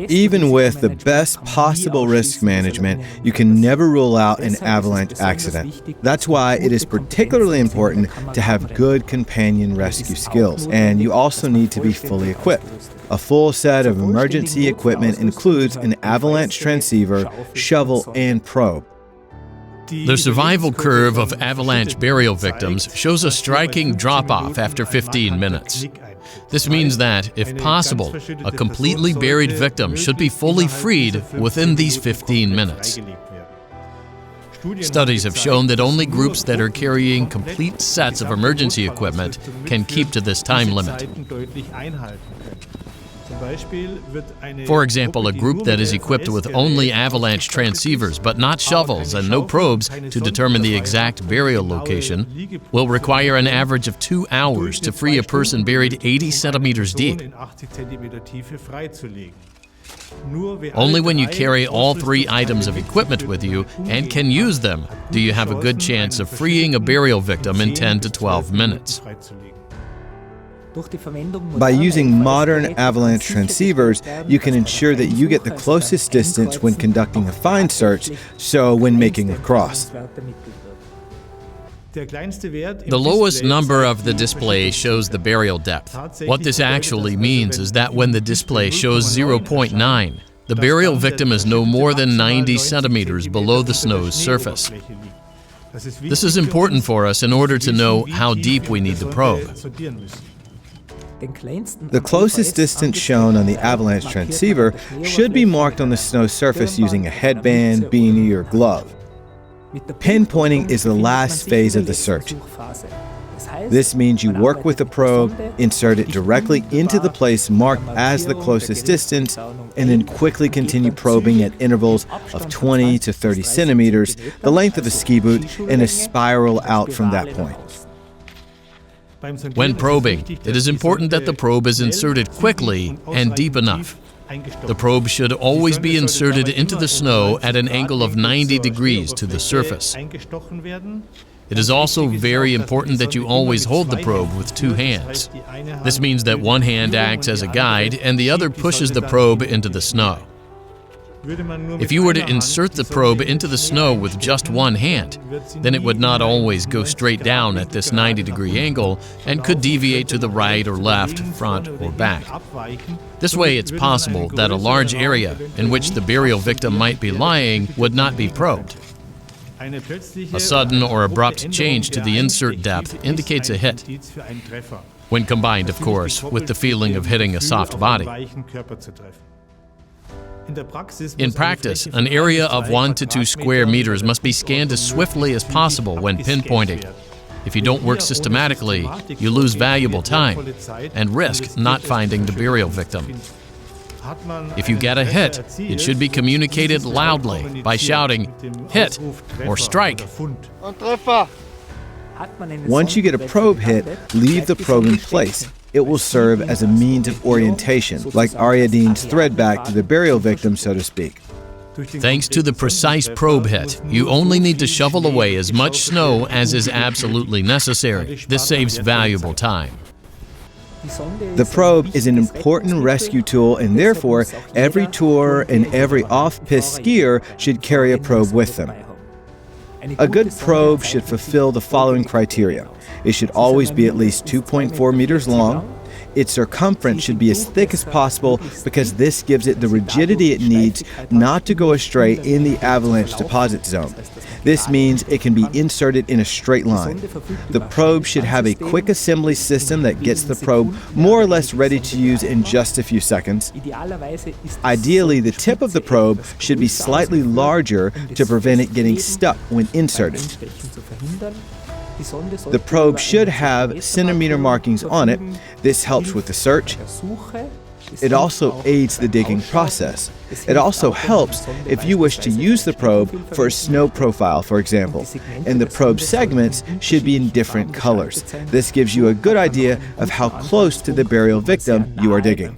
Even with the best possible risk management, you can never rule out an avalanche accident. That's why it is particularly important to have good companion rescue skills, and you also need to be fully equipped. A full set of emergency equipment includes an avalanche transceiver, shovel, and probe. The survival curve of avalanche burial victims shows a striking drop-off after 15 minutes. This means that, if possible, a completely buried victim should be fully freed within these 15 minutes. Studies have shown that only groups that are carrying complete sets of emergency equipment can keep to this time limit. For example, a group that is equipped with only avalanche transceivers but not shovels and no probes to determine the exact burial location will require an average of 2 hours to free a person buried 80 centimeters deep. Only when you carry all 3 items of equipment with you and can use them do you have a good chance of freeing a burial victim in 10 to 12 minutes. By using modern avalanche transceivers, you can ensure that you get the closest distance when conducting a find search, so when making a cross. The lowest number of the display shows the burial depth. What this actually means is that when the display shows 0.9, the burial victim is no more than 90 centimeters below the snow's surface. This is important for us in order to know how deep we need to probe. The closest distance shown on the avalanche transceiver should be marked on the snow surface using a headband, beanie, or glove. Pinpointing is the last phase of the search. This means you work with the probe, insert it directly into the place marked as the closest distance, and then quickly continue probing at intervals of 20 to 30 centimeters, the length of a ski boot, and a spiral out from that point. When probing, it is important that the probe is inserted quickly and deep enough. The probe should always be inserted into the snow at an angle of 90 degrees to the surface. It is also very important that you always hold the probe with 2 hands. This means that one hand acts as a guide and the other pushes the probe into the snow. If you were to insert the probe into the snow with just one hand, then it would not always go straight down at this 90-degree angle and could deviate to the right or left, front or back. This way, it's possible that a large area in which the burial victim might be lying would not be probed. A sudden or abrupt change to the insert depth indicates a hit, when combined, of course, with the feeling of hitting a soft body. In practice, an area of 1 to 2 square meters must be scanned as swiftly as possible when pinpointing. If you don't work systematically, you lose valuable time and risk not finding the burial victim. If you get a hit, it should be communicated loudly by shouting, "Hit" or "Strike." Once you get a probe hit, leave the probe in place. It will serve as a means of orientation, like Ariadne's thread back to the burial victim, so to speak. Thanks to the precise probe hit, you only need to shovel away as much snow as is absolutely necessary. This saves valuable time. The probe is an important rescue tool, and therefore, every tourer and every off-piste skier should carry a probe with them. A good probe should fulfill the following criteria. It should always be at least 2.4 meters long. Its circumference should be as thick as possible because this gives it the rigidity it needs not to go astray in the avalanche deposit zone. This means it can be inserted in a straight line. The probe should have a quick assembly system that gets the probe more or less ready to use in just a few seconds. Ideally, the tip of the probe should be slightly larger to prevent it getting stuck when inserted. The probe should have centimeter markings on it. This helps with the search. It also aids the digging process. It also helps if you wish to use the probe for a snow profile, for example, and the probe segments should be in different colors. This gives you a good idea of how close to the burial victim you are digging.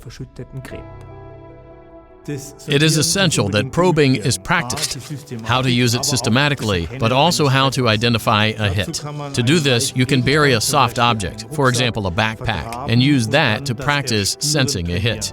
It is essential that probing is practiced, how to use it systematically, but also how to identify a hit. To do this, you can bury a soft object, for example a backpack, and use that to practice sensing a hit.